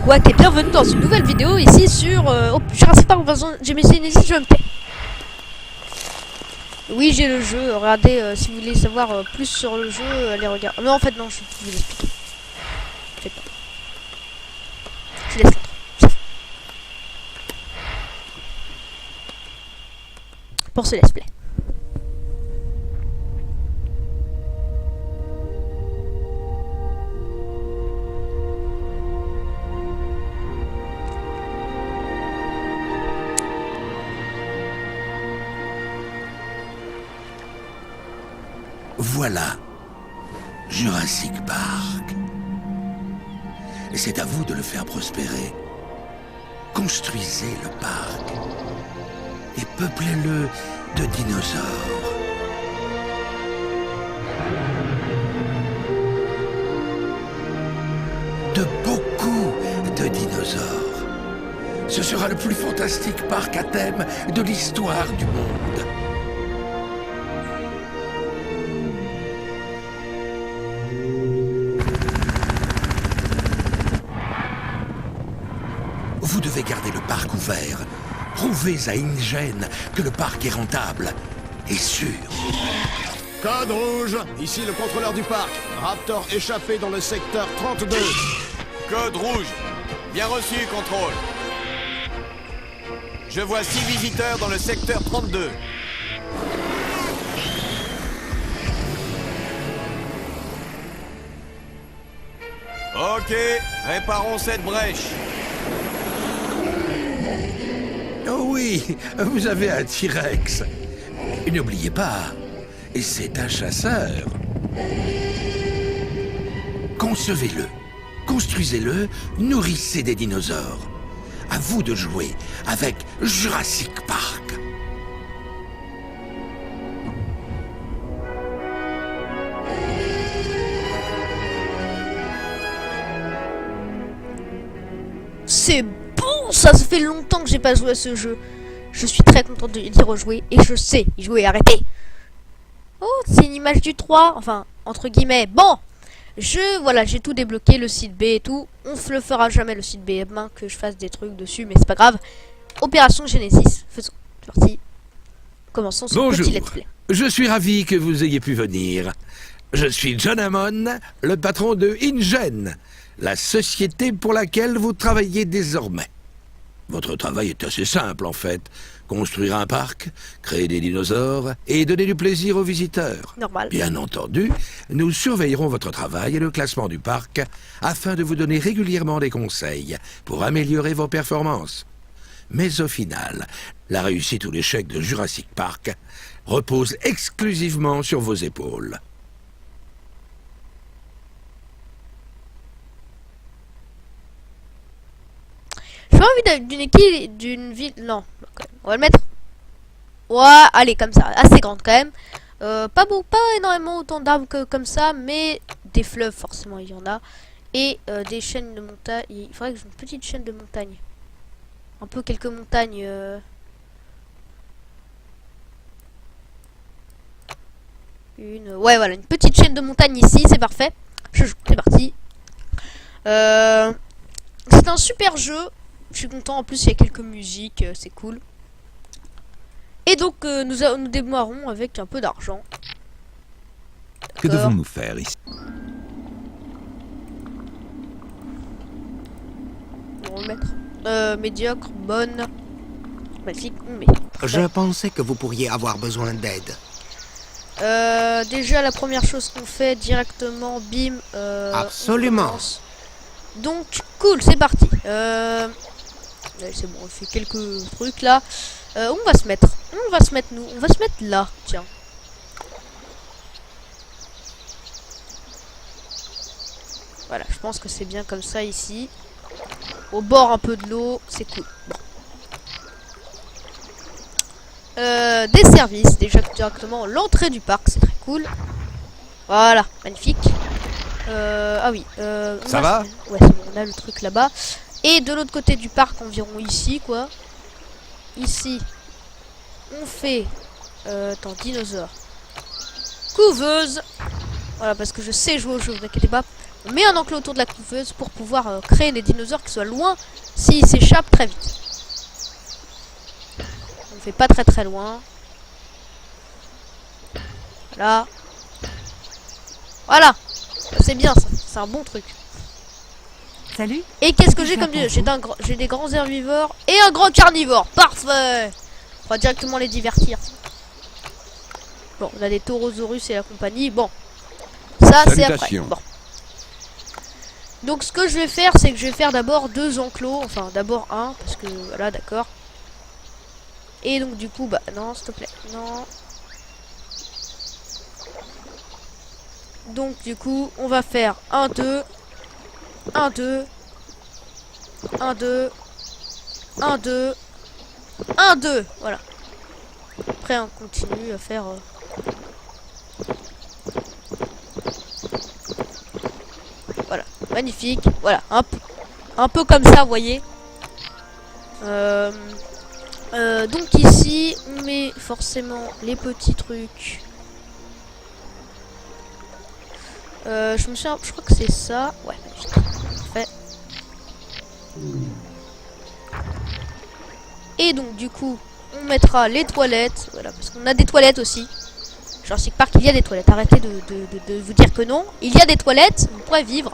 Quack et bienvenue dans une nouvelle vidéo ici sur Jurassic Park Genesis. Je me tais. Oui, j'ai le jeu. Regardez, si vous voulez savoir plus sur le jeu, allez regarder. Mais en fait, non, je vais vous expliquer. Faites pas. Je laisse l'intro. Pour ce let's play. Voilà, Jurassic Park. C'est à vous de le faire prospérer. Construisez le parc et peuplez-le de dinosaures. De beaucoup de dinosaures. Ce sera le plus fantastique parc à thème de l'histoire du monde. Vous devez garder le parc ouvert. Prouvez à InGen que le parc est rentable et sûr. Code rouge, ici le contrôleur du parc. Raptor échappé dans le secteur 32. Code rouge, bien reçu, contrôle. Je vois 6 visiteurs dans le secteur 32. Ok, réparons cette brèche. Oh oui, vous avez un T-Rex. N'oubliez pas, c'est un chasseur. Concevez-le, construisez-le, nourrissez des dinosaures. À vous de jouer avec Jurassic Park. C'est bon, ça fait longtemps que j'ai pas joué à ce jeu. Je suis très content d'y rejouer et je sais y jouer. Arrêtez. Oh, c'est une image du 3, enfin entre guillemets. Bon, voilà, j'ai tout débloqué, le site B et tout. On le fera jamais le site B, bien que je fasse des trucs dessus, mais c'est pas grave. Opération Genesis, faisons partie. Commençons ce Bonjour. petit let's play. Je suis ravi que vous ayez pu venir. Je suis John Hammond, le patron de InGen, la société pour laquelle vous travaillez désormais. Votre travail est assez simple en fait. Construire un parc, créer des dinosaures et donner du plaisir aux visiteurs. Normal. Bien entendu, nous surveillerons votre travail et le classement du parc afin de vous donner régulièrement des conseils pour améliorer vos performances. Mais au final, la réussite ou l'échec de Jurassic Park repose exclusivement sur vos épaules. J'ai pas envie d'une équipe, d'une ville. Non, on va le mettre. Ouais, allez, comme ça, assez grande quand même. Pas énormément autant d'arbres que comme ça, mais des fleuves, forcément, il y en a. Et des chaînes de montagne. Il faudrait que j'ai une petite chaîne de montagne. Un peu quelques montagnes. Ouais, voilà, une petite chaîne de montagne ici, c'est parfait. Je joue, c'est parti. C'est un super jeu. Je suis content, en plus il y a quelques musiques, c'est cool. Et donc nous démarrons avec un peu d'argent. Que devons-nous faire ici? On va le mettre. Médiocre, bonne, magnifique, mais... Je pensais que vous pourriez avoir besoin d'aide. Déjà la première chose qu'on fait directement, bim. Absolument. Donc cool, c'est parti. Allez, c'est bon, on fait quelques trucs là. On va se mettre nous, on va se mettre là, tiens. Voilà, je pense que c'est bien comme ça ici. Au bord un peu de l'eau, c'est cool. Bon. Des services, déjà directement l'entrée du parc, c'est très cool. Voilà, magnifique. Ah oui. Ça va? Ouais, c'est bon, on a le truc là-bas. Et de l'autre côté du parc, environ ici, quoi. Ici, on fait... attends, dinosaure. Couveuse. Voilà, parce que je sais jouer au jeu, vous inquiétez pas. On met un enclos autour de la couveuse pour pouvoir créer des dinosaures qui soient loin s'ils s'échappent très vite. On ne fait pas très loin. Voilà. Voilà. C'est bien ça. C'est un bon truc. Salut. Et qu'est-ce que j'ai comme dieu? J'ai des grands herbivores et un grand carnivore. Parfait. On va directement les divertir. Bon, on a des taurosaurus et la compagnie. Bon. Ça, c'est après. Bon. Donc, ce que je vais faire, c'est que je vais faire d'abord 2 enclos. Enfin, d'abord un. Parce que, voilà, d'accord. Et donc, du coup, bah, non, s'il te plaît. Non. Donc, du coup, on va faire 1, 2. 1, 2. 1, 2. 1, 2. 1, 2. Voilà. Après, on continue à faire... Voilà. Magnifique. Voilà. Un peu comme ça, vous voyez. Donc ici, on met forcément les petits trucs. Je me souviens, je crois que c'est ça. Ouais, magnifique. Parfait. Et donc du coup, on mettra les toilettes. Voilà, parce qu'on a des toilettes aussi. Jurassic Park, il y a des toilettes. Arrêtez de vous dire que non. Il y a des toilettes, vous pourrez vivre.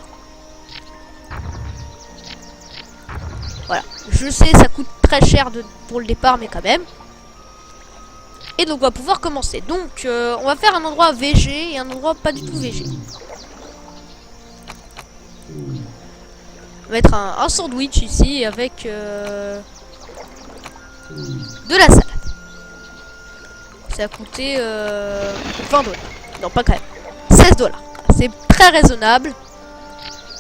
Voilà, je sais, ça coûte très cher pour le départ, mais quand même. Et donc on va pouvoir commencer. Donc on va faire un endroit VG et un endroit pas du tout VG. On va mettre un sandwich ici avec de la salade. Ça a coûté 20 $. Non, pas quand même. 16 $. C'est très raisonnable.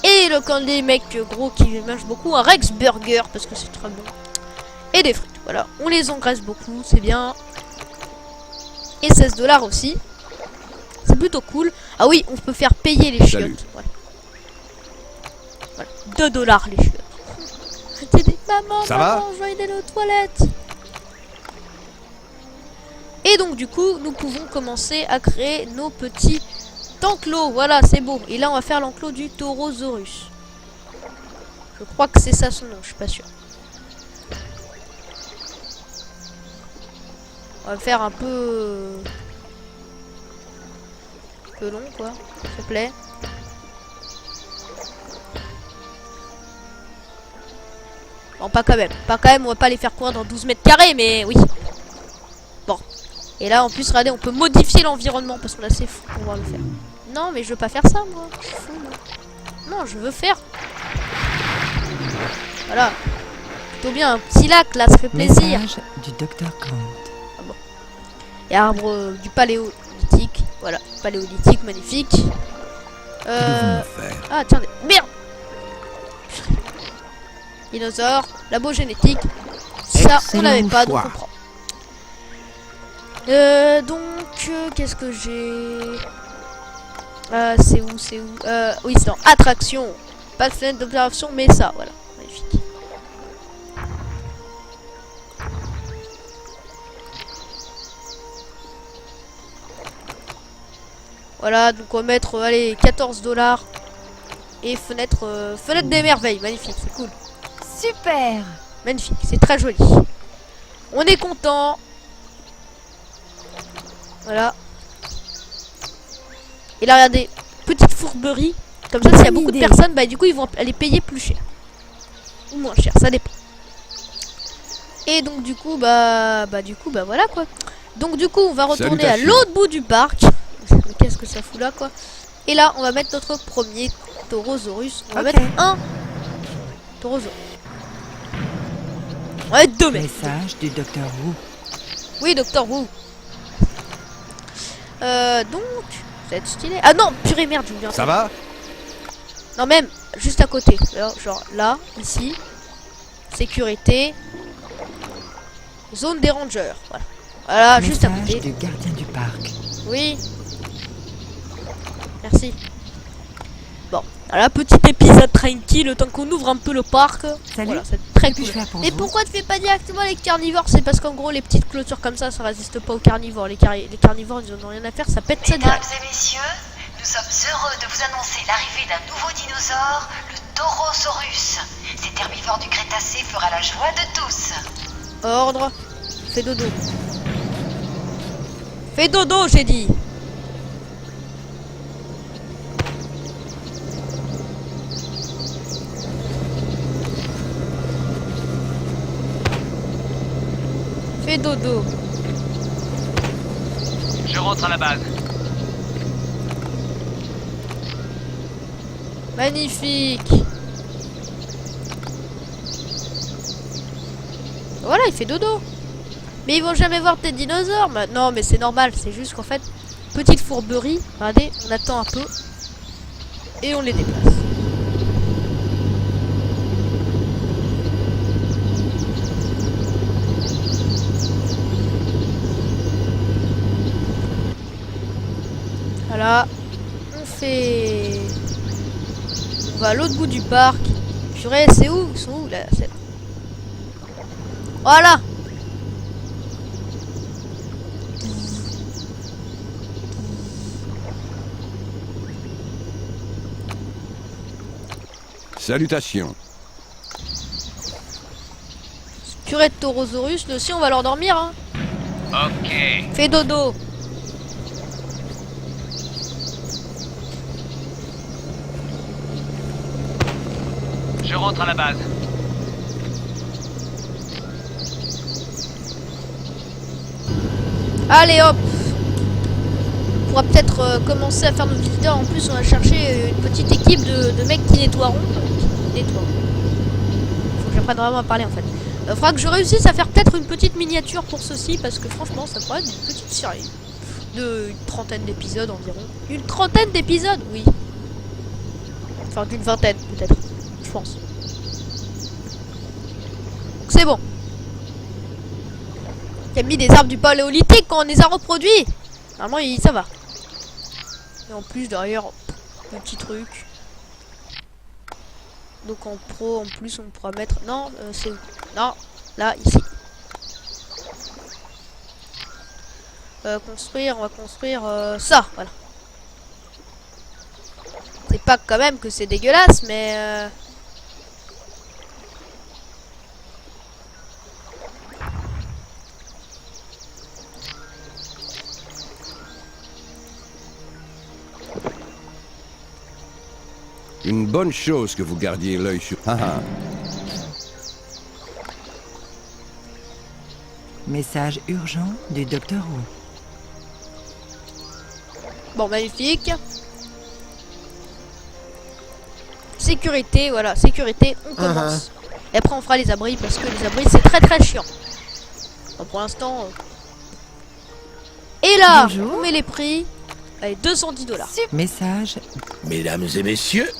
Et le camp des mecs gros qui mangent beaucoup, un Rex Burger parce que c'est très bon. Et des frites, voilà. On les engraisse beaucoup, c'est bien. Et 16 $ aussi. C'est plutôt cool. Ah oui, on peut faire payer les chiottes. Voilà. Voilà. 2 $ les chiottes. Maman, je vais aller aux toilettes. Et donc du coup, nous pouvons commencer à créer nos petits enclos. Voilà, c'est beau. Et là, on va faire l'enclos du Taurosaurus. Je crois que c'est ça son nom, je suis pas sûr. On va le faire un peu long, quoi, s'il te plaît. Bon, pas quand même. Pas quand même, on va pas les faire courir dans 12 mètres carrés, mais oui. Bon. Et là, en plus, regardez, on peut modifier l'environnement parce qu'on a assez fou pour pouvoir le faire. Non, mais je veux pas faire ça, moi. Je suis fou, moi. Non, je veux faire. Voilà. Plutôt bien, un petit lac, là, ça fait plaisir. Message du Dr. Grant. Ah bon. Et arbre du paléolithique. Voilà, paléolithique, magnifique. Ah, tiens, merde. Dinosaure, labo génétique. Ça, on l'avait pas, donc on prend. Donc, qu'est-ce que j'ai? C'est où? Oui, c'est dans attraction. Pas de fenêtre d'observation, mais ça, voilà. Magnifique. Voilà, donc on va mettre, allez, 14 $. Et fenêtre des merveilles. Magnifique, c'est cool. Super. Magnifique, c'est très joli. On est content. Voilà. Et là, regardez, petite fourberie. Comme ça, s'il y a beaucoup de personnes, bah du coup, ils vont aller payer plus cher. Ou moins cher, ça dépend. Et donc, du coup, bah voilà, quoi. Donc, du coup, on va retourner à l'autre bout du parc. Mais qu'est-ce que ça fout là, quoi. Et là, on va mettre notre premier Taurosaurus. On va mettre un Taurosaurus. On va mettre 2 mètres. Message du Dr. Wu. Oui, Dr. Wu. Donc, ça va être stylé. Ah non, purée, merde, je viens. Ça va? Non, même juste à côté. Alors, genre là, ici. Sécurité. Zone des rangers. Voilà. Voilà, juste à côté. Du gardien du parc. Oui. Merci. Bon, voilà, petit épisode tranquille, le temps qu'on ouvre un peu le parc. Salut. Voilà, c'est très cool. Et vous pourquoi tu fais pas directement les carnivores? C'est parce qu'en gros, les petites clôtures comme ça résiste pas aux carnivores. Les carnivores, ils en ont rien à faire, ça pète ça direct. Mesdames et messieurs, Nous sommes heureux de vous annoncer l'arrivée d'un nouveau dinosaure, le Taurosaurus. Cet herbivore du Crétacé fera la joie de tous. Ordre. Fais dodo. Fais dodo, j'ai dit. Fais dodo. Je rentre à la base. Magnifique. Voilà, il fait dodo. Mais ils vont jamais voir tes dinosaures. Non, mais c'est normal. C'est juste qu'en fait, petite fourberie. Regardez, on attend un peu. Et on les déplace. Voilà. On fait... On va à l'autre bout du parc. Purée, c'est où? Ils sont où là? Voilà. Salutations. Purée de Taurosaurus, nous aussi on va leur dormir hein. Ok. Fais dodo. Je rentre à la base. Allez hop. On pourra peut-être commencer à faire nos visiteurs. En plus on va chercher une petite équipe de mecs qui nettoieront. Faut que j'apprenne vraiment à parler en fait. Faudra que je réussisse à faire peut-être une petite miniature pour ceci. Parce que franchement ça pourrait être une petite série. De une trentaine d'épisodes environ. Une trentaine d'épisodes, oui. Enfin d'une vingtaine peut-être. Je pense. C'est bon. Il a mis des arbres du paléolithique quand on les a reproduits. Normalement, ça va. Et en plus, derrière, petit truc. Donc en pro, en plus, on pourra mettre... Non, c'est où? Non, là, ici. Construire, on va construire ça, voilà. C'est pas quand même que c'est dégueulasse, mais... Une bonne chose que vous gardiez l'œil sur... Ah ah. Message urgent du Docteur Who. Bon, magnifique. Sécurité, voilà, sécurité, on commence. Et après on fera les abris parce que les abris c'est très très chiant. Bon, pour l'instant... Et là, Bonjour. on met les prix. Allez, 210 $. Message. Mesdames et messieurs,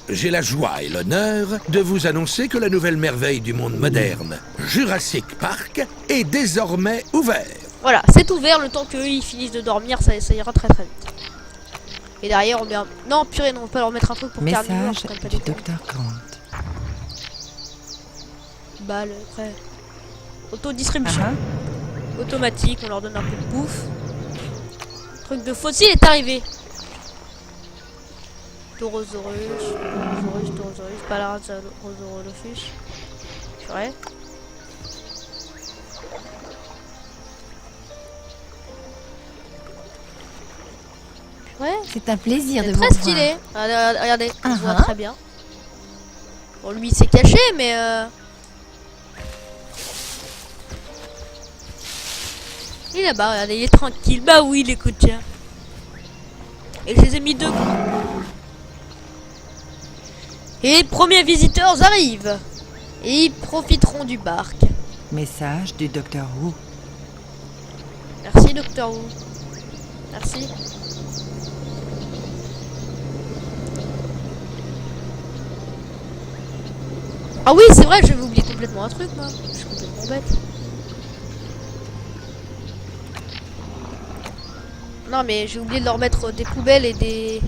j'ai la joie et l'honneur de vous annoncer que la nouvelle merveille du monde moderne, Jurassic Park, est désormais ouvert. Voilà, c'est ouvert le temps qu'eux ils finissent de dormir, ça ira très très vite. Et derrière on met un... Non, purée, non, on peut leur mettre un truc pour carnivore. Message du Docteur Grant. Balle, après. Autodistribution. Automatique, on leur donne un peu de bouffe. Le truc de fossile est arrivé. Taurosaurus, Palaratosaurolophus. Purée. Ouais, C'est un plaisir de c'est vous très revoir. stylé. Regardez, on voit Uh-huh. très bien. Bon, lui il s'est caché, mais il est là-bas, regardez, il est tranquille. Bah oui, il écoute, tiens. Et je les ai mis deux. Et les premiers visiteurs arrivent. Et ils profiteront du parc. Message du Docteur Who. Merci, Docteur Who. Merci. Ah oui, c'est vrai, j'avais oublié complètement un truc, moi. Je suis complètement bête. Non, mais j'ai oublié de leur mettre des poubelles et des...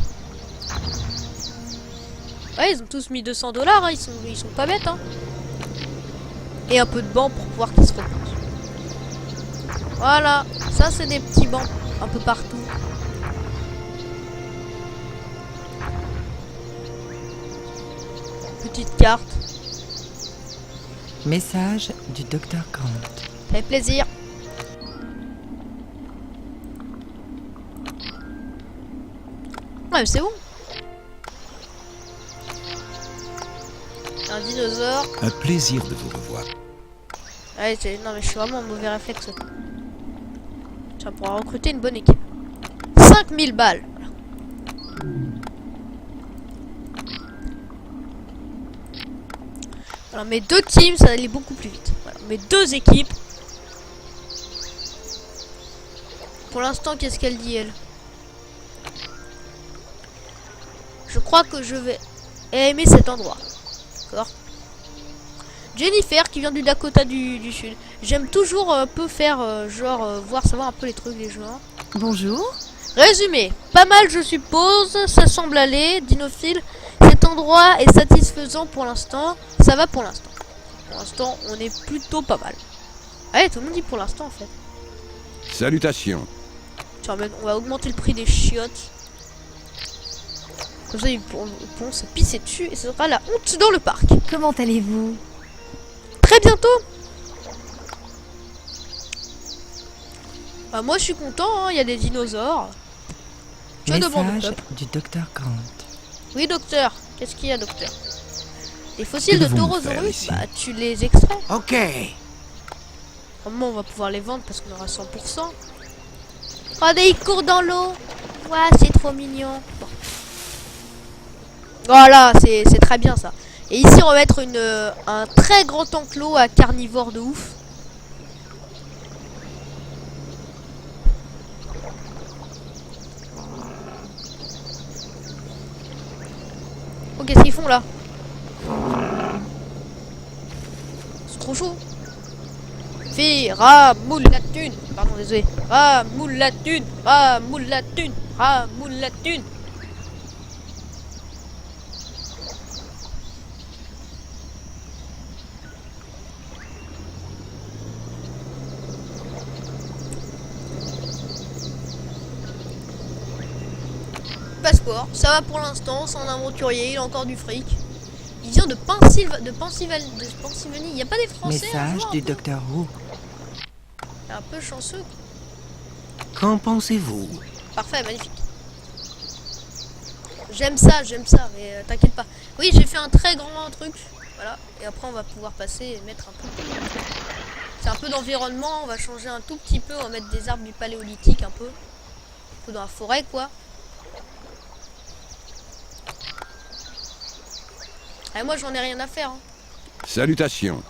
Ouais, ils ont tous mis 200 $, hein. Ils sont pas bêtes, hein. Et un peu de bancs pour pouvoir qu'ils se reposent. Voilà, ça c'est des petits bancs un peu partout. petite carte. Message du docteur Grant. Ça fait plaisir. Ouais, mais c'est bon. Un dinosaure. Un plaisir de vous revoir. Ouais, non mais je suis vraiment en mauvais réflexe. Ça pourra recruter une bonne équipe. 5000 balles. Alors mes deux teams, ça va aller beaucoup plus vite. Voilà, mes deux équipes. Pour l'instant, qu'est-ce qu'elle dit, elle? Je crois que je vais aimer cet endroit. D'accord. Jennifer qui vient du Dakota du Sud. J'aime toujours un peu faire savoir un peu les trucs des joueurs. Bonjour. Résumé. Pas mal je suppose. Ça semble aller. Dinophile. Cet endroit est satisfaisant pour l'instant. Ça va pour l'instant. Pour l'instant on est plutôt pas mal. Allez, tout le monde dit pour l'instant en fait. Salutations. Tiens, on va augmenter le prix des chiottes. Comme ça ils pourront se pisser dessus et ce sera la honte dans le parc. Comment allez-vous? Très bientôt. Bah, moi je suis content, il y a des dinosaures. Je demande au Message peuple. du docteur Grant. Oui docteur, qu'est-ce qu'il y a docteur? Les fossiles Que de devons-nous faire Taurosaurus, ici? bah tu les extrais. Ok. Comment on va pouvoir les vendre parce qu'on aura 100%. Regardez, il court dans l'eau. Ouais, c'est trop mignon. Bon. Voilà, c'est très bien ça. Et ici, on va mettre un très grand enclos à carnivore de ouf. Oh, qu'est-ce qu'ils font là? C'est trop chaud. Fille, ramoule la thune. Pardon, désolé. Ramoule la thune. Ramoule la thune. Ramoule la thune. Passeport, ça va pour l'instant, c'est un aventurier, il a encore du fric. Il vient de Pennsylvanie. Il n'y a pas des Français. Message du docteur Who. Il est un peu chanceux. Qu'en pensez-vous? Parfait, magnifique. J'aime ça, mais t'inquiète pas. Oui, j'ai fait un très grand truc. Voilà, et après on va pouvoir passer et mettre un peu. C'est un peu d'environnement, on va changer un tout petit peu, on va mettre des arbres du paléolithique un peu dans la forêt quoi. Ah, moi j'en ai rien à faire. Hein. Salutations.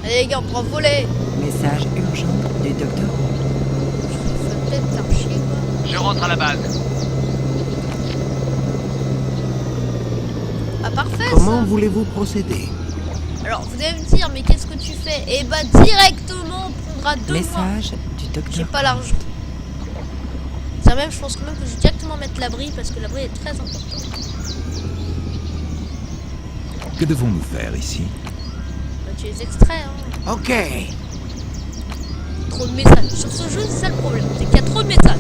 Allez les gars, on prend voler. Message urgent du docteur Who. Je vais peut-être faire chier quoi. Je rentre à la base. Ah parfait. Comment ça. voulez-vous procéder? Alors vous allez me dire, mais qu'est-ce que tu fais? Eh bah directement on prendra 2 mois. Message du docteur. J'ai pas l'argent. C'est même, je pense que même que je vais directement mettre l'abri parce que l'abri est très important. Que devons-nous faire ici? Bah, tu les extrais, hein. Ok. Trop de messages. Sur ce jeu, c'est ça le problème. C'est qu'il y a trop de messages.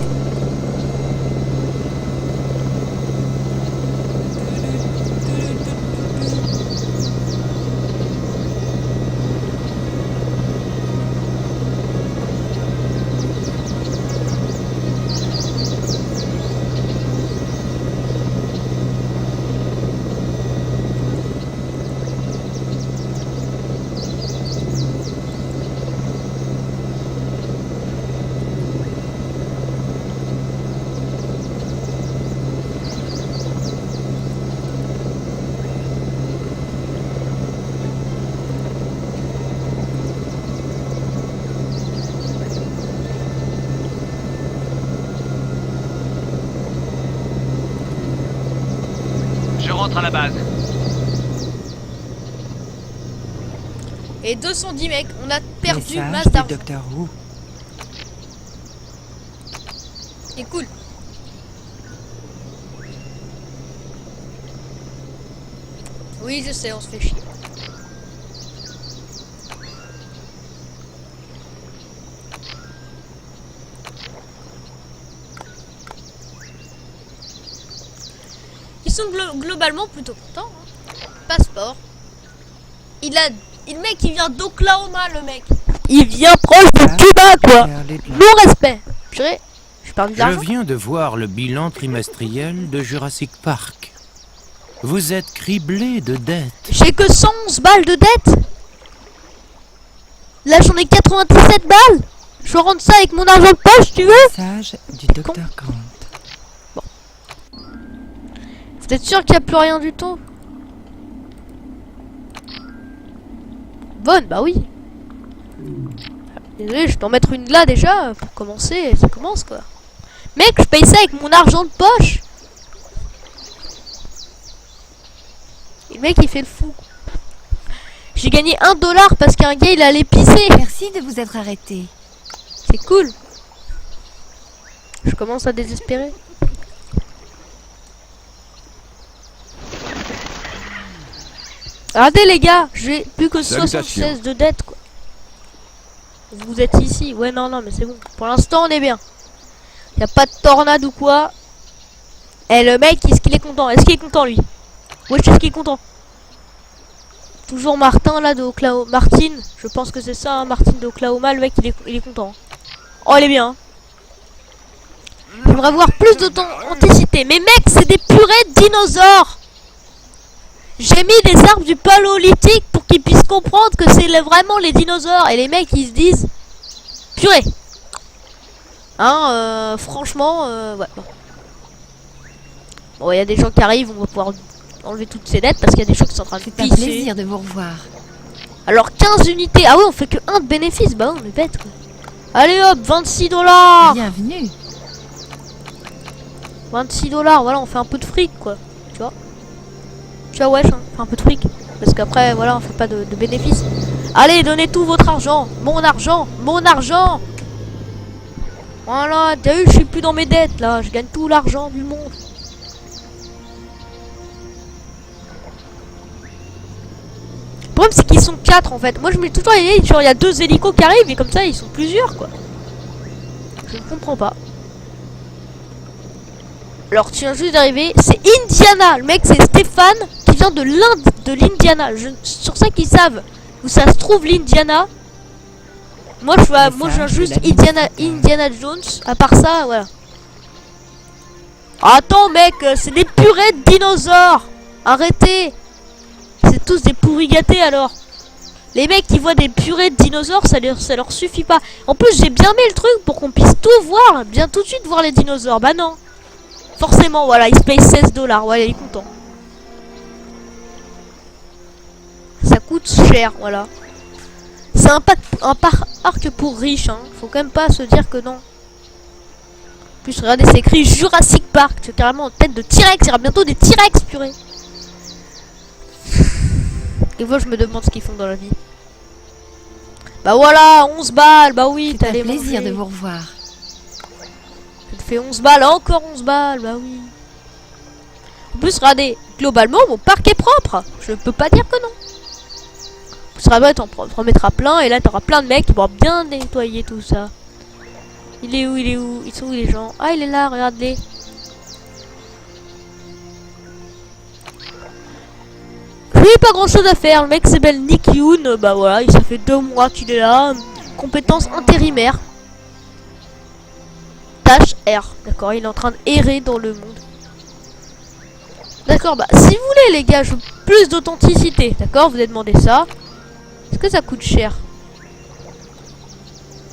Je rentre à la base. Et 210 mecs, on a perdu Message masse du d'argent. docteur Who. C'est cool. Oui, je sais, on se fait chier. Ils sont globalement plutôt contents. Hein. Passeport. Le mec, il vient d'Oklahoma, le mec. Il vient proche de Cuba, quoi. Non-respect. Purée, je parle Je d'argent. viens de voir le bilan trimestriel de Jurassic Park. Vous êtes criblé de dettes. J'ai que 111 balles de dette. Là, j'en ai 97 balles. Je rentre ça avec mon argent de poche, tu veux? Message du docteur Grant. Vous êtes sûr qu'il n'y a plus rien du tout? Bonne, bah oui. Désolé, je vais en mettre une là déjà, pour commencer, ça commence quoi. Mec, je paye ça avec mon argent de poche. Et le mec il fait le fou. J'ai gagné $1 parce qu'un gars il allait pisser. Merci de vous être arrêté. C'est cool. Je commence à désespérer. Regardez les gars, j'ai plus que Salutations. 76 de dette quoi. Vous êtes ici, ouais non mais c'est bon. Pour l'instant on est bien. Y a pas de tornade ou quoi. Et le mec, est-ce qu'il est content? Est-ce qu'il est content lui? Ouais, je sais qu'il est content. Toujours Martin là de Oklahoma. Martin, je pense que c'est ça, hein, Martin de Oklahoma, le mec il est content. Oh il est bien. J'aimerais avoir plus d'authenticité. Mais mec, c'est des purées de dinosaures. J'ai mis des arbres du paléolithique pour qu'ils puissent comprendre que c'est vraiment les dinosaures. Et les mecs ils se disent purée. Hein, franchement, ouais. Bon, il y a des gens qui arrivent, on va pouvoir enlever toutes ces dettes parce qu'il y a des gens qui sont en train de C'est un pisser. plaisir de vous revoir. Alors 15 unités. Ah ouais, on fait que 1 de bénéfice. Bah on est bête quoi. Allez hop, $26. Bienvenue. 26 $, voilà, on fait un peu de fric quoi. Tu vois? Tu vois, wesh, hein, on fait un peu de fric. Parce qu'après, voilà, on fait pas de bénéfices. Allez, donnez tout votre argent. Mon argent. Mon argent. Voilà, t'as vu, je suis plus dans mes dettes là. Je gagne tout l'argent du monde. Le problème, c'est qu'ils sont 4 en fait. Moi, je mets toujours l'idée, genre, il y a 2 hélicos qui arrivent et comme ça, ils sont plusieurs quoi. Je ne comprends pas. Alors, tu viens juste d'arriver, c'est Indiana. Le mec, c'est Stéphane qui vient de l'Inde, de l'Indiana. Sur ça qu'ils savent où ça se trouve l'Indiana. Moi, je viens juste Indiana Jones. À part ça, voilà. Attends, mec, c'est des purées de dinosaures. Arrêtez. C'est tous des pourris gâtés alors. Les mecs qui voient des purées de dinosaures, ça leur suffit pas. En plus, j'ai bien mis le truc pour qu'on puisse tout voir, bien tout de suite voir les dinosaures. Bah non. Forcément, voilà, il se paye $16. Ouais, il est content. Ça coûte cher, voilà. C'est un parc pour riches, hein. Faut quand même pas se dire que non. En plus, regardez, c'est écrit Jurassic Park. C'est carrément en tête de T-Rex. Il y aura bientôt des T-Rex, purée. Et moi, je me demande ce qu'ils font dans la vie. Bah voilà, 11 balles. Bah oui, C'est un t'allais plaisir manger. de vous revoir. Ça te fait 11 balles, encore 11 balles, bah oui. En plus, regardez, globalement, mon parc est propre. Je peux pas dire que non. Ça va t'en remettra plein, et là, t'auras plein de mecs qui vont bien nettoyer tout ça. Il est où? Ils sont où les gens? Ah, il est là, regardez. Oui, pas grand chose à faire. Le mec s'appelle Nick Yoon. Bah voilà, ça fait 2 mois qu'il est là. Compétence intérimaire. Tâche R. D'accord, il est en train d'errer dans le monde. D'accord, bah si vous voulez les gars, je veux plus d'authenticité. D'accord, vous avez demandé ça. Est-ce que ça coûte cher?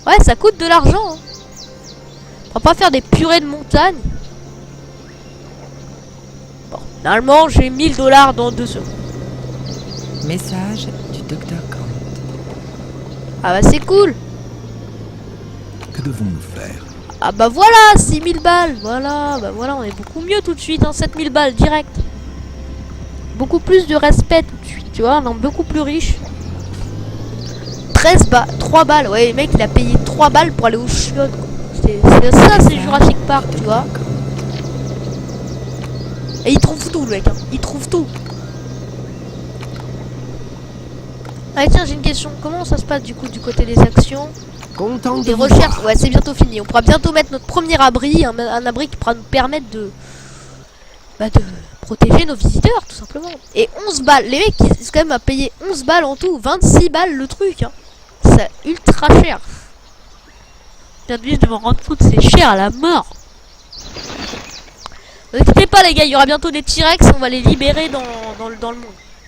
Ouais, ça coûte de l'argent. Hein. On va pas faire des purées de montagne. Bon, normalement j'ai $1000 dans 2 secondes. Message du docteur Grant. Ah bah c'est cool. Que devons-nous faire? Ah bah voilà, 6000 balles. Voilà, bah voilà, on est beaucoup mieux tout de suite. Hein, 7000 balles direct. Beaucoup plus de respect tout de suite, tu vois, on est beaucoup plus riche. 3 balles. Ouais, le mec il a payé 3 balles pour aller au chiottes. C'est ça, c'est Jurassic Park, tu vois. Et il trouve tout, le mec. Hein. Il trouve tout. Ah tiens, j'ai une question. Comment ça se passe du coup du côté des actions? Content de Des vous recherches, voir. ouais, c'est bientôt fini. On pourra bientôt mettre notre premier abri, un abri qui pourra nous permettre de protéger nos visiteurs, tout simplement. Et 11 balles. Les mecs, ils sont quand même à payer 11 balles en tout. 26 balles le truc, hein. C'est ultra cher. Je viens de me rendre compte, c'est cher à la mort. Ne vous inquiétez pas les gars, il y aura bientôt des T-Rex, on va les libérer dans le monde.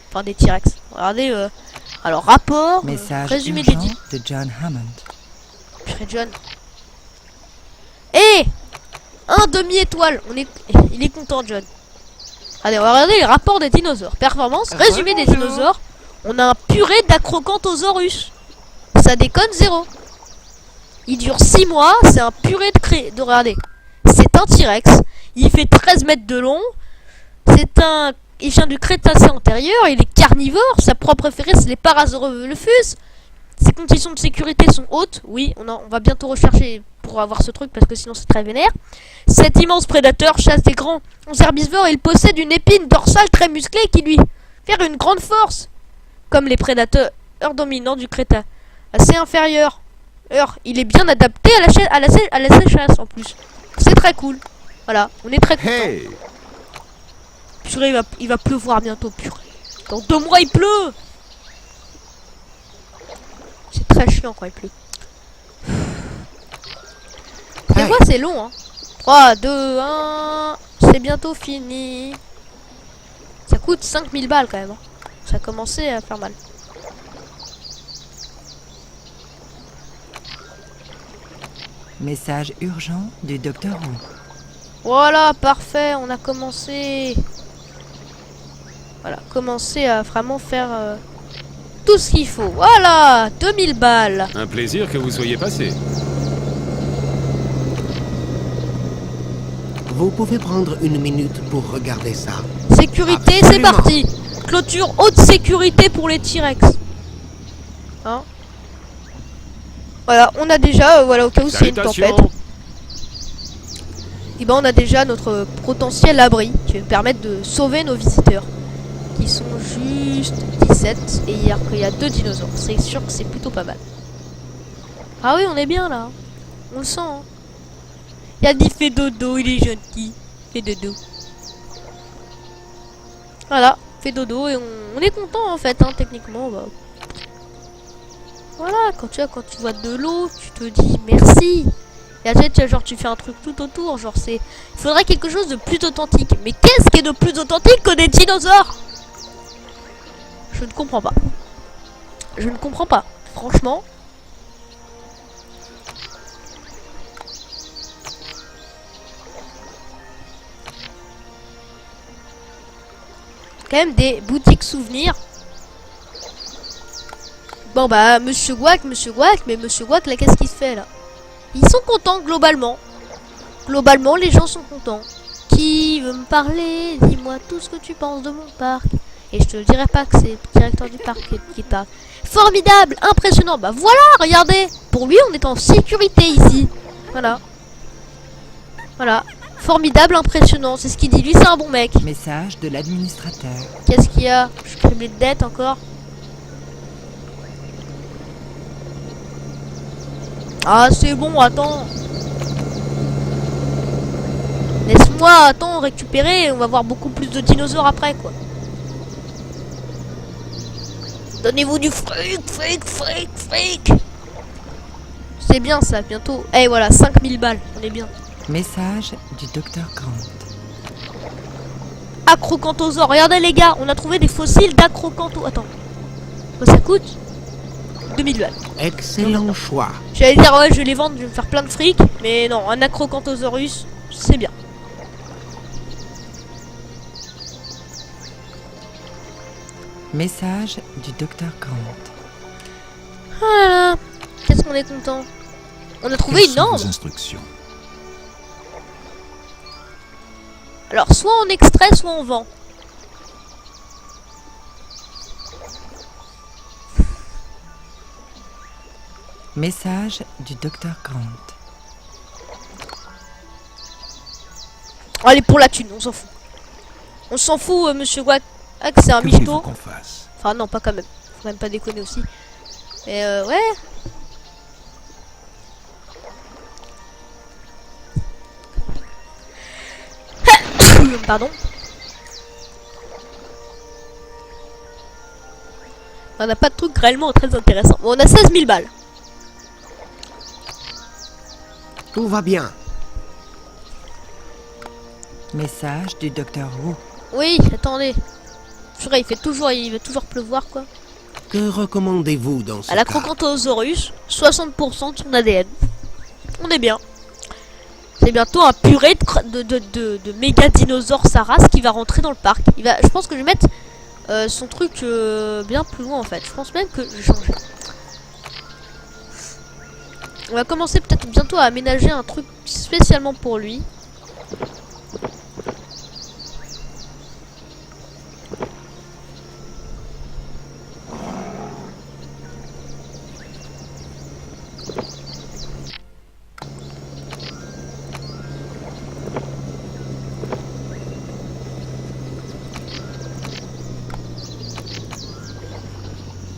Enfin des T-Rex. Regardez, alors rapport, Message résumé des urgent de John Hammond. Purée John. Eh, un demi-étoile, il est content John. Allez, on va regarder les rapports des dinosaures. Performance, résumé des dinosaures. On a un purée d'Acrocanthosaurus. Ça déconne 0. Il dure 6 mois, c'est un purée de regardez. C'est un T-Rex. Il fait 13 mètres de long. Il vient du Crétacé antérieur. Il est carnivore. Sa proie préférée, c'est les Parasaurolophus. Ses conditions de sécurité sont hautes. Oui, on va bientôt rechercher pour avoir ce truc parce que sinon c'est très vénère. Cet immense prédateur chasse des grands herbivores et il possède une épine dorsale très musclée qui lui fait une grande force. Comme les prédateurs dominants du Crétacé assez inférieur. Il est bien adapté à la sécheresse en plus. C'est très cool. Voilà, on est très content. Hey! Purée, il va pleuvoir bientôt, purée. Dans 2 mois, il pleut. C'est très chiant quand il pleut. Des fois, c'est long, hein. 3, 2, 1... C'est bientôt fini. Ça coûte 5000 balles quand même. Hein. Ça a commencé à faire mal. Message urgent du Docteur Who. Voilà, parfait, on a commencé. Voilà, commencer à vraiment faire tout ce qu'il faut. Voilà, 2000 balles. Un plaisir que vous soyez passé. Vous pouvez prendre une minute pour regarder ça. Sécurité, c'est Absolument. parti. Clôture haute sécurité pour les T-Rex. Hein? Voilà, on a déjà, voilà, au cas où c'est une tempête. Et ben on a déjà notre potentiel abri qui va permettre de sauver nos visiteurs. Qui sont juste 17 et il y a 2 dinosaures. C'est sûr que c'est plutôt pas mal. Ah oui, on est bien là. On le sent. Hein. Il fait dodo, il est gentil. Fait dodo. Voilà, fait dodo et on est content en fait, hein, techniquement. Bah. Voilà, quand tu vois de l'eau, tu te dis merci. Et après, genre tu fais un truc tout autour, genre c'est... Il faudrait quelque chose de plus authentique. Mais qu'est-ce qui est de plus authentique que des dinosaures? Je ne comprends pas. Je ne comprends pas, franchement. Quand même des boutiques souvenirs. Bon bah, Monsieur Gouac, mais Monsieur Gouac, là, qu'est-ce qu'il se fait, là? Ils sont contents, globalement. Globalement, les gens sont contents. Qui veut me parler? Dis-moi tout ce que tu penses de mon parc. Et je te dirai pas que c'est le directeur du parc qui parle. Formidable, impressionnant. Bah voilà, regardez. Pour lui, on est en sécurité ici. Voilà. Voilà. Formidable, impressionnant. C'est ce qu'il dit. Lui, c'est un bon mec. Message de l'administrateur. Qu'est-ce qu'il y a? Je suis criblé de dettes encore. Ah, c'est bon, attends. Laisse-moi, attends, récupérer. On va voir beaucoup plus de dinosaures après, quoi. Donnez-vous du fric. C'est bien ça, bientôt. Eh voilà, 5000 balles, on est bien. Message du Docteur Grant. Acrocanthosaure, regardez les gars, on a trouvé des fossiles d'acrocantho. Attends, ça coûte 2000 balles. Excellent choix. J'allais dire ouais, je vais les vendre, je vais me faire plein de fric. Mais non, un Acrocanthosaurus, c'est bien. Message du Docteur Grant. Voilà. Qu'est-ce qu'on est content. On a trouvé Quelles une sont arme. vos instructions? Alors, soit on extrait, soit on vend. Message du Docteur Grant. Allez, pour la thune, on s'en fout. On s'en fout, Monsieur Wack. Ah, que c'est un Que voulez-vous michto. qu'on fasse? Enfin, non, pas quand même. Faut même pas déconner aussi. Mais ouais. Pardon. On n'a pas de truc réellement très intéressant. Bon, on a 16 000 balles. Tout va bien. Message du docteur Who. Oui, attendez. Purée, il va toujours pleuvoir, quoi. Que recommandez-vous dans ce À la cas? Crocantosaurus, 60% de son ADN. On est bien. C'est bientôt un purée de méga dinosaures sa race qui va rentrer dans le parc. Je pense que je vais mettre son truc bien plus loin en fait. Je pense même que je vais changer. On va commencer peut-être bientôt à aménager un truc spécialement pour lui.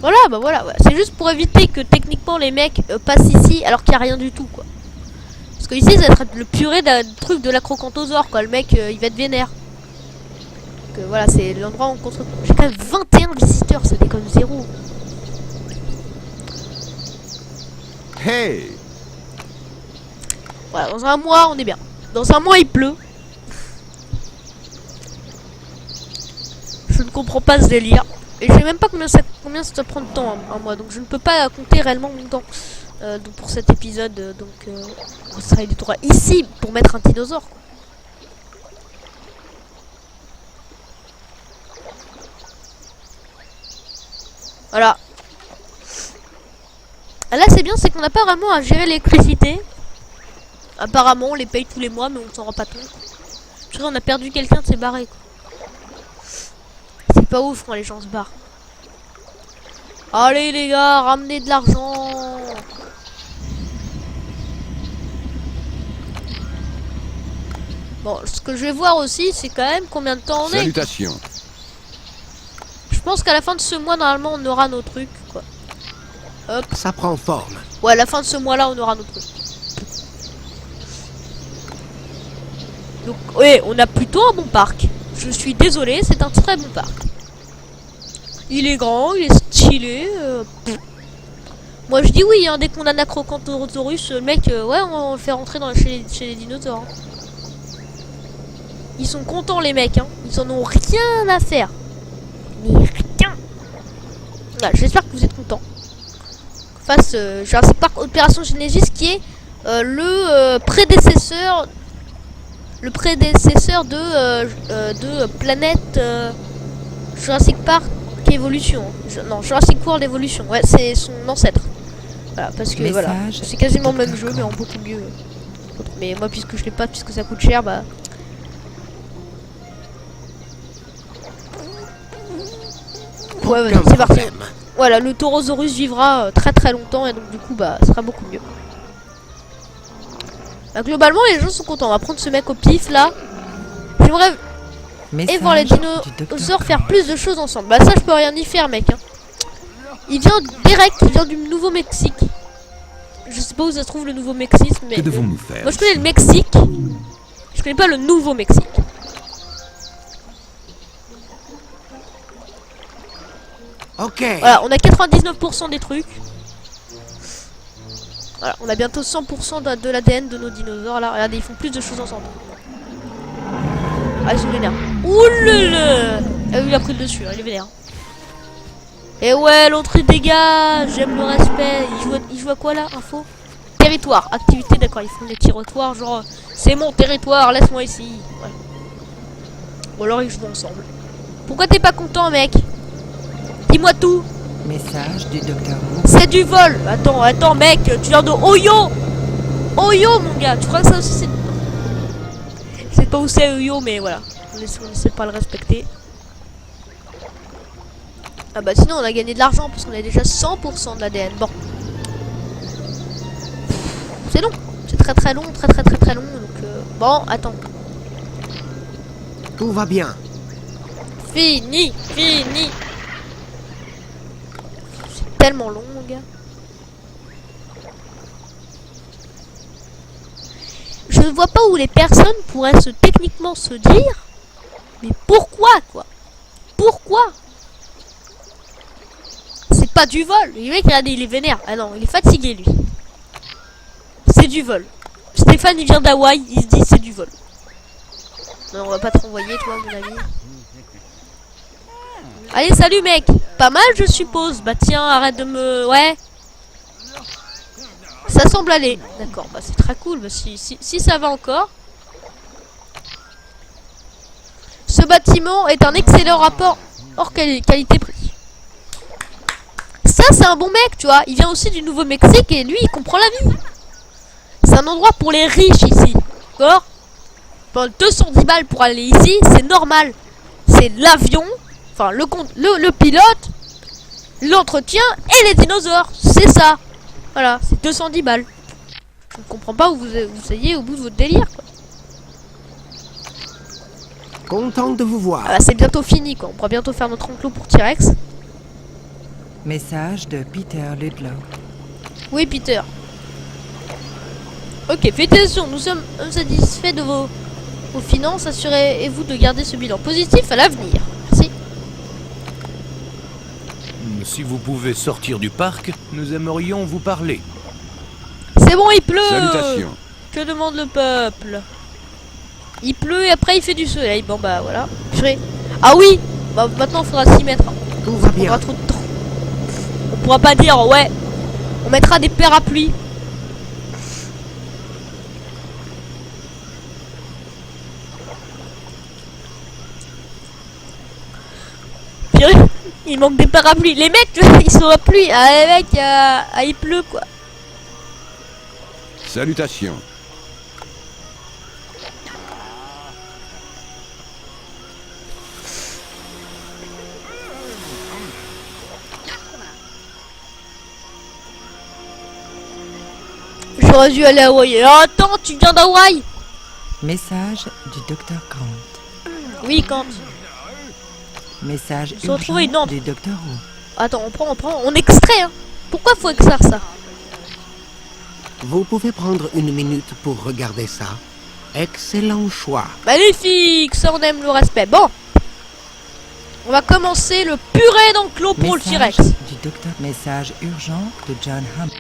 Voilà, bah voilà, ouais. C'est juste pour éviter que techniquement les mecs passent ici alors qu'il n'y a rien du tout, quoi. Parce que ici, ça va être le purée d'un truc de l'acrocanthosaure, quoi. Le mec, il va être vénère. Donc voilà, c'est l'endroit où on construit. J'ai quand même 21 visiteurs, ça déconne zéro. Hey! Voilà, dans un mois, on est bien. Dans un mois, il pleut. Je ne comprends pas ce délire. Et je sais même pas combien ça prend de temps un mois, donc je ne peux pas compter réellement mon temps pour cet épisode. On sera du droit ici pour mettre un dinosaure. Quoi. Voilà. Là c'est bien, c'est qu'on n'a pas vraiment à gérer l'électricité. Apparemment on les paye tous les mois, mais on s'en rend pas compte. Je dirais on a perdu quelqu'un de ses barrés. Quoi. C'est pas ouf quand les gens se barrent. Allez les gars, ramenez de l'argent. Bon, ce que je vais voir aussi, c'est quand même combien de temps on est. Salutations. Je pense qu'à la fin de ce mois, normalement, on aura nos trucs, quoi. Hop. Ça prend forme. Ouais, à la fin de ce mois-là, on aura nos trucs. Donc, ouais, on a plutôt un bon parc. Je suis désolé, c'est un très bon parc. Il est grand, il est stylé. Moi je dis oui, hein, dès qu'on a un Acrocanthosaurus, le mec, ouais, on le fait rentrer chez les dinosaures. Hein. Ils sont contents les mecs, hein. Ils en ont rien à faire. Mais rien. Voilà, j'espère que vous êtes contents. Face Jurassic Park Opération Genesis qui est le prédécesseur de Planète Jurassic Park Evolution. Non, Jurassic World Evolution. Ouais, c'est son ancêtre. Voilà, parce que voilà, c'est quasiment le même jeu, mais en beaucoup mieux. Mais moi, puisque je l'ai pas, puisque ça coûte cher, bah. Ouais, vas-y, c'est parti. Voilà, le Taurosaurus vivra très très longtemps et donc du coup, bah, ça sera beaucoup mieux. Bah, globalement, les gens sont contents. On va prendre ce mec au pif là. J'aimerais. Et voir les dinosaures faire plus de choses ensemble. Bah ça je peux rien y faire mec hein. Il vient direct, il vient du Nouveau-Mexique. Je sais pas où ça se trouve le Nouveau-Mexique mais... Que devons-nous faire? Moi je connais le Mexique. Je connais pas le Nouveau-Mexique. Ok. Voilà, on a 99% des trucs. Voilà, on a bientôt 100% de l'ADN de nos dinosaures là. Regardez, ils font plus de choses ensemble. Ah, ils sont vénères. Oulala! Ah oui, il a pris le dessus, hein, il est vénère. Et ouais, l'autre il dégage, j'aime le respect. Il joue à quoi là? Info? Territoire, activité, d'accord, ils font des territoires, genre c'est mon territoire, laisse-moi ici. Ouais. Ou alors ils jouent ensemble. Pourquoi t'es pas content, mec? Dis-moi tout. Message du docteur Who. C'est du vol. Attends, mec, tu viens de Oyo. Oyo, mon gars, tu crois que ça aussi c'est. Je sais pas où c'est Oyo, mais voilà. On essaie de pas le respecter. Ah bah sinon on a gagné de l'argent parce qu'on a déjà 100% de l'ADN. Bon. C'est long. C'est très très long, très long. Donc bon, attends. Tout va bien. Fini. C'est tellement long, mon gars. Je ne vois pas où les personnes pourraient techniquement se dire, mais pourquoi quoi? Pourquoi? pas du vol. Le mec, regardez, il est vénère. Ah non, il est fatigué, lui. C'est du vol. Stéphane, il vient d'Hawaï, il se dit c'est du vol. Non, on va pas te renvoyer, toi, mon ami. Allez, salut, mec. Pas mal, je suppose. Bah tiens, arrête de me... Ouais. Ça semble aller. D'accord, bah c'est très cool. Bah, si ça va encore. Ce bâtiment est un excellent rapport hors qualité-prix. Ça, c'est un bon mec, tu vois. Il vient aussi du Nouveau-Mexique et lui, il comprend la vie. C'est un endroit pour les riches ici. D'accord? Pour 210 balles pour aller ici, c'est normal. C'est l'avion, enfin le pilote, l'entretien et les dinosaures. C'est ça. Voilà, c'est 210 balles. Je ne comprends pas où vous soyez au bout de votre délire, quoi. Content de vous voir. Ah bah, c'est bientôt fini, quoi. On pourra bientôt faire notre enclos pour T-Rex. Message de Peter Ludlow. Oui, Peter. Ok, félicitations, nous sommes satisfaits de vos finances. Assurez-vous de garder ce bilan positif à l'avenir. Merci. Si vous pouvez sortir du parc, nous aimerions vous parler. C'est bon, il pleut. Salutations. Que demande le peuple? Il pleut et après il fait du soleil. Bon bah voilà. Purée. Ah oui. Bah maintenant il faudra s'y mettre. Tout va On bien. aura trop de temps. On pourra pas dire ouais. On mettra des parapluies. Purée. Il manque des parapluies. Les mecs, ils sont à pluie. Ah les mecs, il pleut quoi. Salutations. J'aurais dû aller à Hawaï. Alors attends, tu viens d'Hawaï? Message du docteur Grant. Oui, quand? Message Se retrouver une urgent lampe. du docteur Who. Attends, on extrait, hein. Pourquoi faut extraire ça? Vous pouvez prendre une minute pour regarder ça. Excellent choix. Magnifique, ça on aime le respect. Bon, on va commencer le purée d'enclos pour le Message T-Rex. du docteur. Message urgent de John Hamm.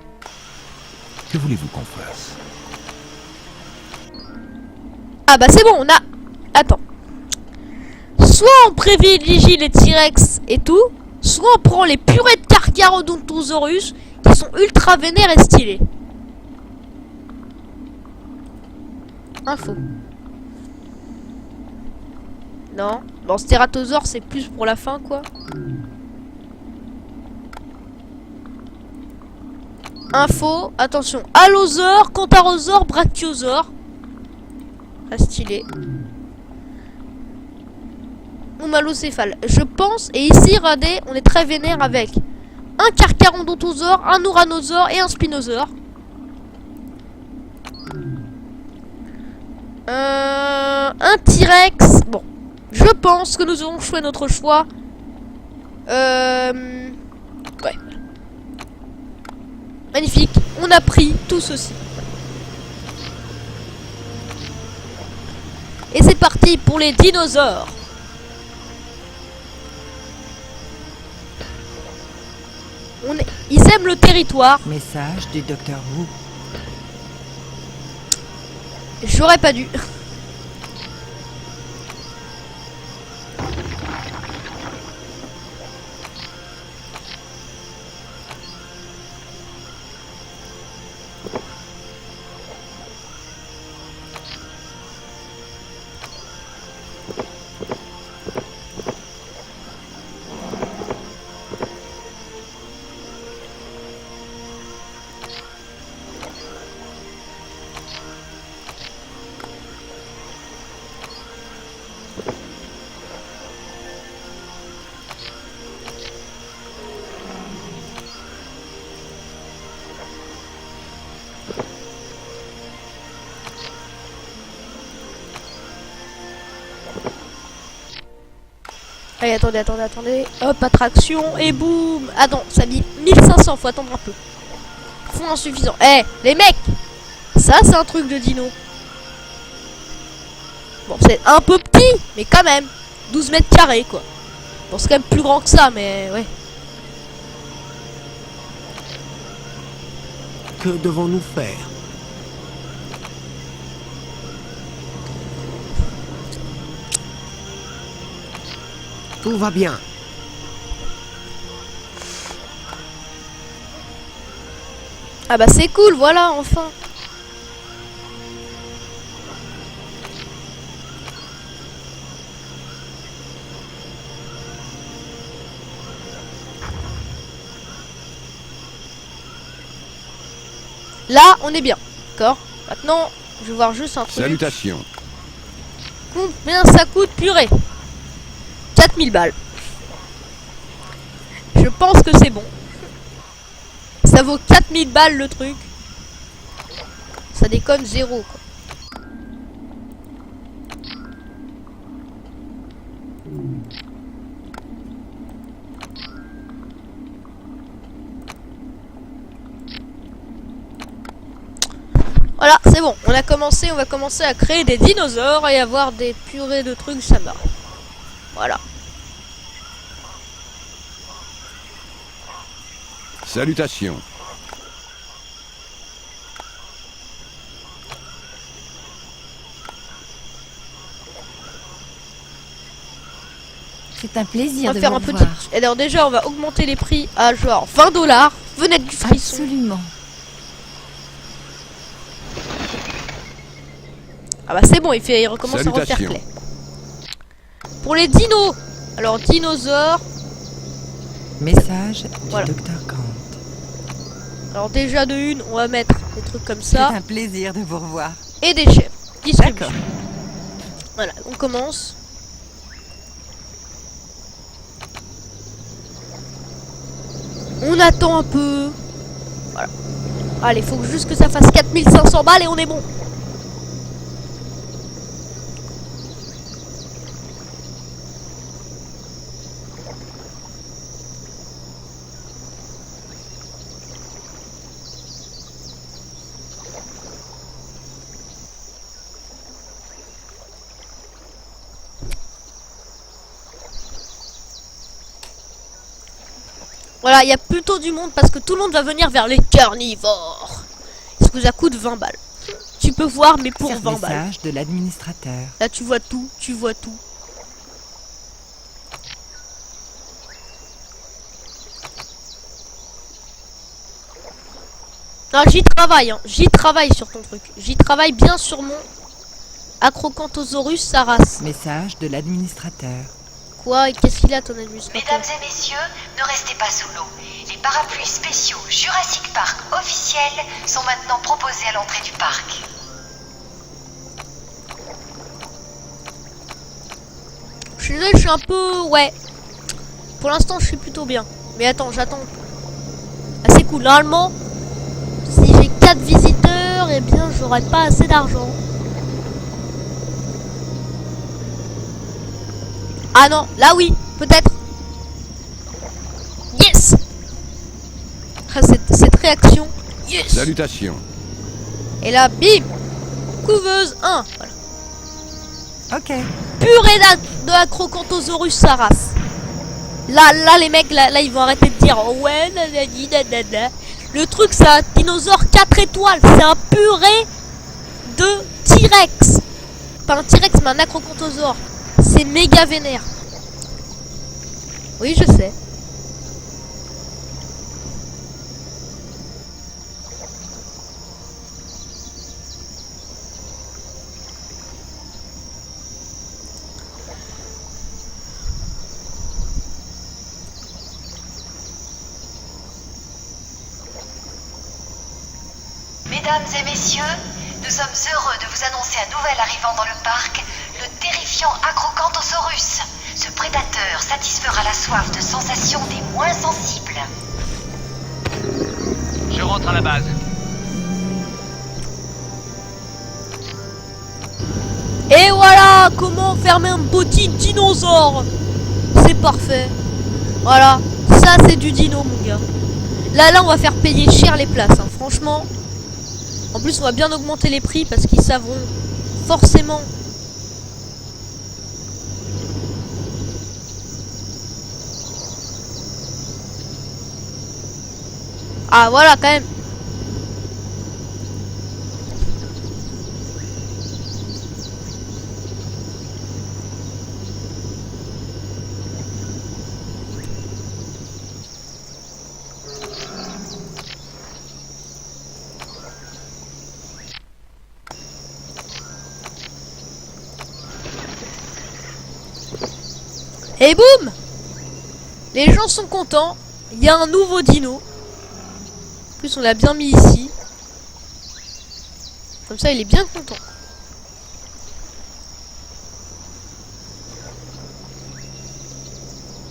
Que voulez-vous qu'on fasse? Ah bah c'est bon, on a... Attends. Soit on privilégie les T-Rex et tout, soit on prend les purées de Carcharodontosaurus qui sont ultra vénères et stylés. Info. Non. Bon, Stératosaure c'est plus pour la fin quoi. Info, attention. Allosaure, Cantarosaure, Brachiosaure. Très stylé. Ou Malocéphale. Je pense, et ici, regardez, on est très vénère avec un Carcharodontosaure, un Uranosaure et un Spinosaure. Un T-Rex. Bon, je pense que nous aurons choisi notre choix. Ouais. Magnifique. On a pris tout ceci. Et c'est parti pour les dinosaures. Ils aiment le territoire. Message du docteur Who. J'aurais pas dû. Allez, attendez. Hop, attraction, et boum. Attends, ça dit 1500, faut attendre un peu. Fonds insuffisant. Eh, les mecs, ça c'est un truc de dino. Bon, c'est un peu petit, mais quand même. 12 mètres carrés, quoi. Bon, c'est quand même plus grand que ça, mais ouais. Que devons-nous faire? Tout va bien. Ah bah c'est cool, voilà, enfin. Là, on est bien. D'accord. Maintenant, je vais voir juste un truc. Salutations. Combien ça coûte, purée? 4000 balles. Je pense que c'est bon. Ça vaut 4000 balles le truc. Ça déconne zéro quoi. Voilà, c'est bon. On a commencé, on va commencer à créer des dinosaures et avoir des purées de trucs, ça marche. Voilà. Salutations. C'est un plaisir On va de faire vous un petit... revoir. Alors déjà, on va augmenter les prix à genre 20 $. Venez du frisson. Absolument. Ah bah c'est bon, il recommence à refaire Salutations. clair. Pour les dinos. Alors dinosaures. Message du Voilà. docteur Grant. Alors déjà de une, on va mettre des trucs comme C'est ça. un plaisir de vous revoir. Et des chèvres. Distribution. D'accord. Voilà, on commence. On attend un peu. Voilà. Allez, faut juste que ça fasse 4500 balles et on est bon. Voilà, il y a plutôt du monde parce que tout le monde va venir vers les carnivores. Ce que ça coûte 20 balles. Tu peux voir, mais pour 20 balles. Message de l'administrateur. Là, tu vois tout, tu vois tout. Non, j'y travaille, hein. J'y travaille sur ton truc. J'y travaille bien sur mon Acrocanthosaurus, sa race. Message de l'administrateur. Quoi? Et qu'est-ce qu'il a, ton administrateur? Mesdames et messieurs, ne restez pas sous l'eau. Les parapluies spéciaux Jurassic Park officiels sont maintenant proposés à l'entrée du parc. Je suis désolé, je suis un peu... Ouais. Pour l'instant, je suis plutôt bien. Mais attends, j'attends. Ah, c'est cool. Normalement, si j'ai 4 visiteurs, eh bien, j'aurai pas assez d'argent. Ah non, là oui, peut-être. Yes. Ah, cette réaction. Yes. Salutations. Et là, bim. Couveuse 1. Voilà. Ok. Purée de Acrocanthosaurus, sa race. Là, les mecs, là, ils vont arrêter de dire oh, ouais, nanani, nanana. Le truc, c'est un dinosaure 4 étoiles. C'est un purée de T-Rex. Pas un T-Rex, mais un Acrocanthosaure. C'est méga vénère. Oui, je sais. Mesdames et messieurs, nous sommes heureux de vous annoncer un nouvel arrivant dans le parc, le terrifiant Acrocanthosaurus. Ce prédateur satisfera la soif de sensations des moins sensibles. Je rentre à la base. Et voilà comment fermer un petit dinosaure. C'est parfait. Voilà, ça c'est du dino mon gars. Là on va faire payer cher les places, hein. Franchement. En plus on va bien augmenter les prix parce qu'ils savront forcément. Ah voilà quand même. Et boum! Les gens sont contents. Il y a un nouveau dino. En plus, on l'a bien mis ici. Comme ça, il est bien content.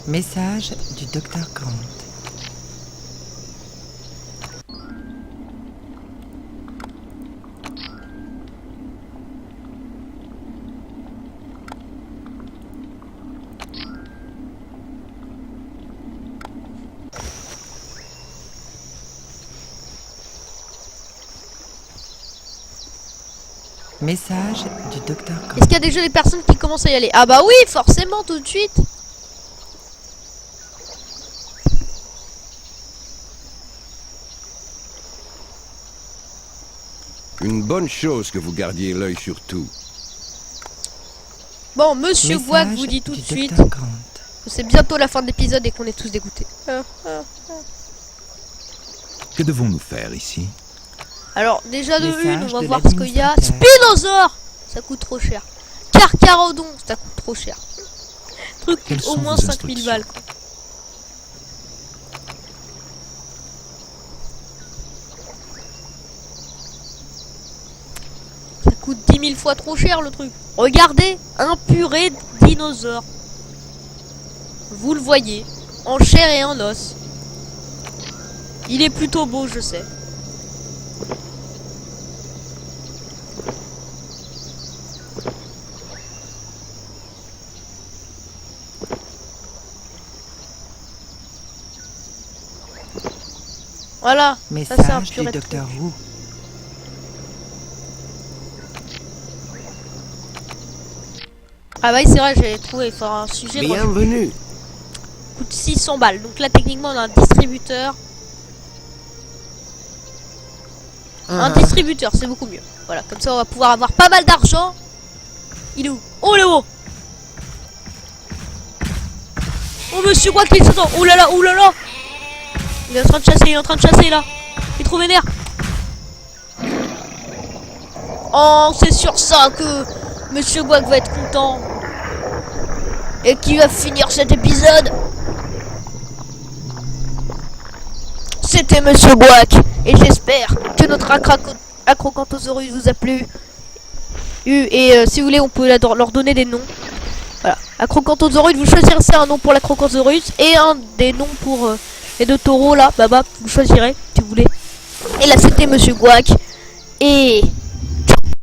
Message du Dr. Grant. Message du Dr. Grant. Est-ce qu'il y a déjà des personnes qui commencent à y aller? Ah bah oui, forcément, tout de suite. Une bonne chose que vous gardiez l'œil sur tout. Bon, Monsieur Message Gouac vous dit tout de du suite Dr. Grant. que c'est bientôt la fin de l'épisode et qu'on est tous dégoûtés. Que devons-nous faire ici? Alors, déjà de Message une, on va de voir ce qu'il y a. l'administrateur. Spinosaure! Ça coûte trop cher. Carcharodon, ça coûte trop cher. Truc Quelles coûte au sont moins vos 5000 instructions? balles, quoi. Ça coûte 10 000 fois trop cher le truc. Regardez, un purée de dinosaure. Vous le voyez, en chair et en os. Il est plutôt beau, je sais. Voilà, ça c'est un Message du purée de Dr. truc. Who. Ah bah oui, c'est vrai, j'avais trouvé, il faudra un sujet. Moi, Bienvenue. coûte 600 balles. Donc là, techniquement, on a un distributeur. Un distributeur, c'est beaucoup mieux. Voilà, comme ça, on va pouvoir avoir pas mal d'argent. Il est où? Oh, il est haut. Oh, monsieur Gouac, il s'attend. Oh là là, oh là là. Il est en train de chasser, il est en train de chasser, là. Il est trop vénère. Oh, c'est sur ça que monsieur Gouac va être content. Et qui va finir cet épisode. C'était Monsieur Gouac. Et j'espère que notre Acrocanthosaurus vous a plu. Et si vous voulez, on peut leur donner des noms. Voilà. Acrocanthosaurus, vous choisirez un nom pour l'Acrocanthosaurus. Et un des noms pour les deux taureaux là. Baba, vous choisirez si vous voulez. Et là, c'était Monsieur Gouac. Et